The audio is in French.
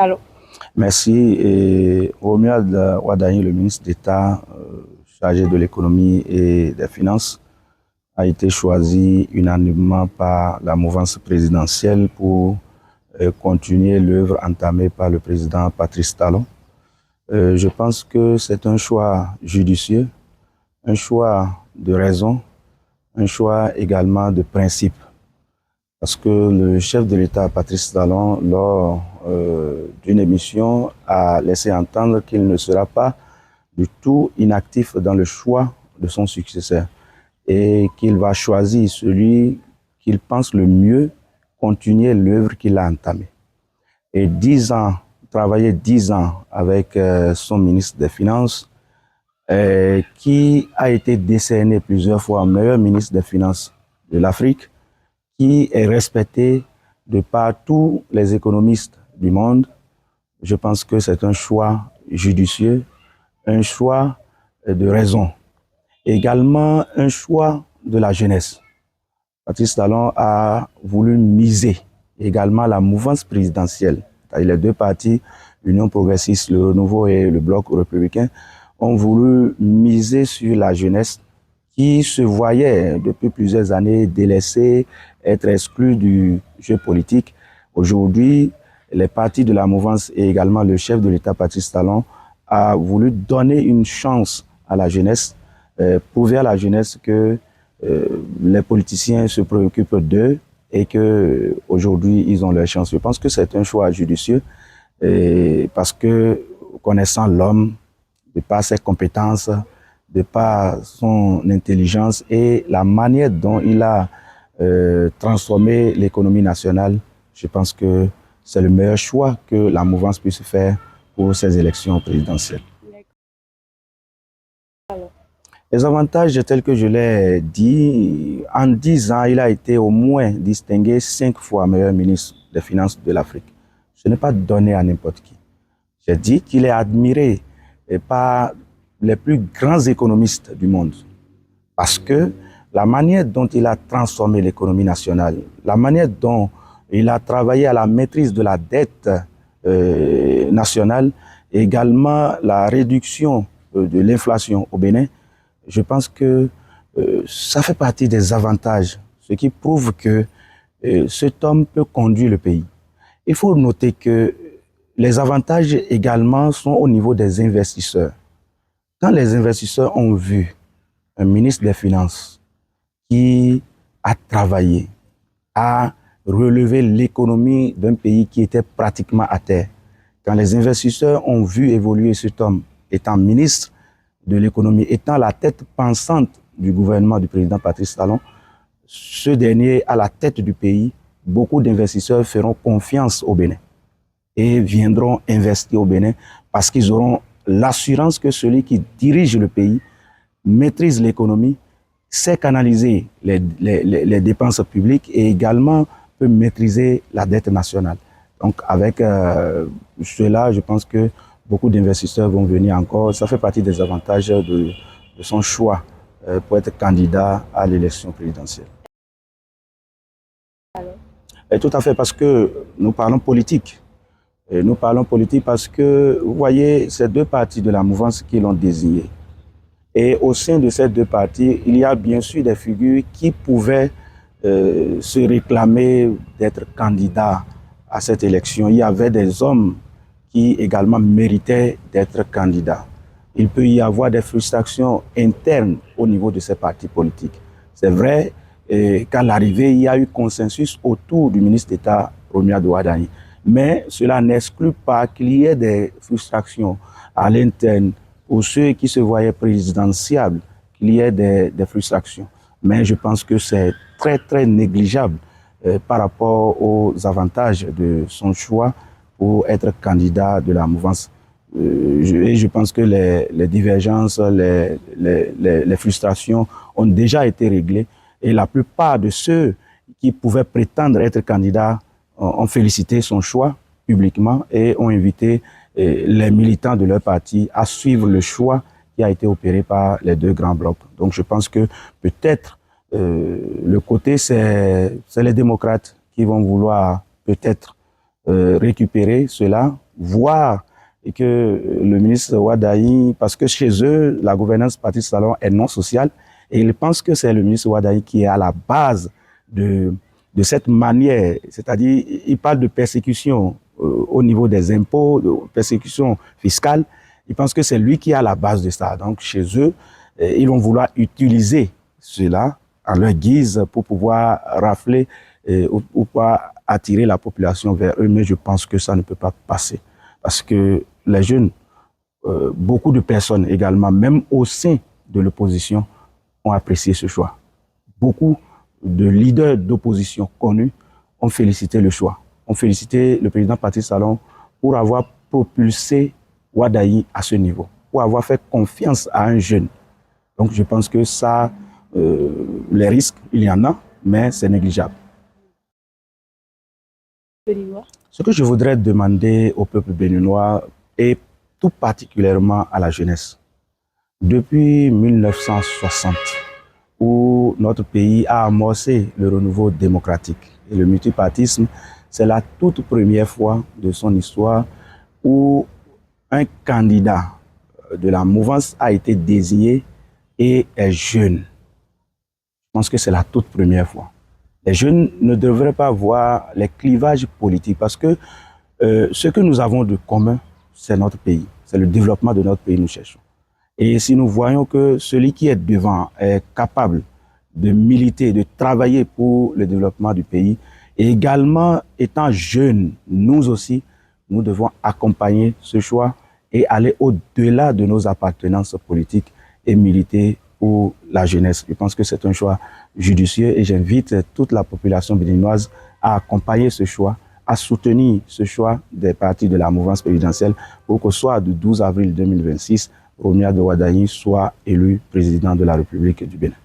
Allô. Merci. Et Romuald Wadani, le ministre d'État chargé de l'économie et des finances, a été choisi unanimement par la mouvance présidentielle pour continuer l'œuvre entamée par le président Patrice Talon. Je pense que c'est un choix judicieux, un choix de raison, un choix également de principe. Parce que le chef de l'État, Patrice Talon, lors d'une émission, a laissé entendre qu'il ne sera pas du tout inactif dans le choix de son successeur et qu'il va choisir celui qu'il pense le mieux continuer l'œuvre qu'il a entamée. Et 10 ans, travailler 10 ans avec son ministre des Finances, qui a été décerné plusieurs fois meilleur ministre des Finances de l'Afrique, qui est respecté de par tous les économistes du monde. Je pense que c'est un choix judicieux, un choix de raison. Également un choix de la jeunesse. Patrice Talon a voulu miser également la mouvance présidentielle. Les deux partis, l'Union progressiste, le Renouveau et le Bloc républicain, ont voulu miser sur la jeunesse qui se voyait depuis plusieurs années délaissée, être exclue du jeu politique. Aujourd'hui, les partis de la mouvance et également le chef de l'État, Patrice Talon, a voulu donner une chance à la jeunesse, prouver à la jeunesse que les politiciens se préoccupent d'eux et que aujourd'hui ils ont leur chance. Je pense que c'est un choix judicieux parce que connaissant l'homme, de par ses compétences, de par son intelligence et la manière dont il a transformé l'économie nationale, je pense que c'est le meilleur choix que la mouvance puisse faire pour ces élections présidentielles. Les avantages tels que je l'ai dit, en 10 ans, il a été au moins distingué 5 fois meilleur ministre des Finances de l'Afrique. Ce n'est pas donné à n'importe qui. J'ai dit qu'il est admiré par les plus grands économistes du monde. Parce que la manière dont il a transformé l'économie nationale, la manière dont il a travaillé à la maîtrise de la dette nationale, et également la réduction de l'inflation au Bénin, je pense que ça fait partie des avantages, ce qui prouve que cet homme peut conduire le pays. Il faut noter que les avantages également sont au niveau des investisseurs. Quand les investisseurs ont vu un ministre des Finances qui a travaillé à relever l'économie d'un pays qui était pratiquement à terre, quand les investisseurs ont vu évoluer cet homme étant ministre de l'économie, étant la tête pensante du gouvernement du président Patrice Talon, ce dernier à la tête du pays, beaucoup d'investisseurs feront confiance au Bénin et viendront investir au Bénin parce qu'ils auront l'assurance que celui qui dirige le pays maîtrise l'économie, sait canaliser les dépenses publiques et également peut maîtriser la dette nationale. Donc avec cela, je pense que beaucoup d'investisseurs vont venir encore. Ça fait partie des avantages de son choix pour être candidat à l'élection présidentielle. Et tout à fait, parce que nous parlons politique. Et nous parlons politique parce que, vous voyez, ces deux partis de la mouvance qui l'ont désigné. Et au sein de ces deux partis, il y a bien sûr des figures qui pouvaient se réclamer d'être candidats à cette élection. Il y avait des hommes qui également méritaient d'être candidats. Il peut y avoir des frustrations internes au niveau de ces partis politiques. C'est vrai qu'à l'arrivée, il y a eu consensus autour du ministre d'État Romuald Wadani. Mais cela n'exclut pas qu'il y ait des frustrations à l'interne pour ceux qui se voyaient présidentiables, qu'il y ait des frustrations. Mais je pense que c'est très, très négligeable par rapport aux avantages de son choix pour être candidat de la mouvance. Et je pense que les divergences, les frustrations ont déjà été réglées. Et la plupart de ceux qui pouvaient prétendre être candidats ont félicité son choix publiquement et ont invité les militants de leur parti à suivre le choix qui a été opéré par les deux grands blocs. Donc je pense que peut-être le côté, c'est les démocrates qui vont vouloir peut-être récupérer cela voir que le ministre Wadahi, parce que chez eux, la gouvernance Patrice Talon est non sociale, et ils pensent que c'est le ministre Wadahi qui est à la base de cette manière, c'est-à-dire, il parle de persécution au niveau des impôts, de persécution fiscale. Ils pensent que c'est lui qui est à la base de ça. Donc, chez eux, ils vont vouloir utiliser cela en leur guise pour pouvoir rafler ou pouvoir attirer la population vers eux. Mais je pense que ça ne peut pas passer. Parce que les jeunes, beaucoup de personnes également, même au sein de l'opposition, ont apprécié ce choix. Beaucoup de leaders d'opposition connus ont félicité le choix, ont félicité le président Patrice Talon pour avoir propulsé Wadahi à ce niveau, pour avoir fait confiance à un jeune. Donc je pense que ça, les risques, il y en a, mais c'est négligeable. Ce que je voudrais demander au peuple béninois et tout particulièrement à la jeunesse, depuis 1960, où notre pays a amorcé le renouveau démocratique et le multipartisme, c'est la toute première fois de son histoire où un candidat de la mouvance a été désigné et est jeune. Je pense que c'est la toute première fois. Les jeunes ne devraient pas voir les clivages politiques parce que ce que nous avons de commun, c'est notre pays. C'est le développement de notre pays que nous cherchons. Et si nous voyons que celui qui est devant est capable de militer, de travailler pour le développement du pays, et également étant jeunes, nous aussi, nous devons accompagner ce choix et aller au-delà de nos appartenances politiques et militer pour la jeunesse. Je pense que c'est un choix judicieux et j'invite toute la population béninoise à accompagner ce choix, à soutenir ce choix des partis de la mouvance présidentielle pour qu'au soir du 12 avril 2026, Romuald Wadahi soit élu président de la République du Bénin.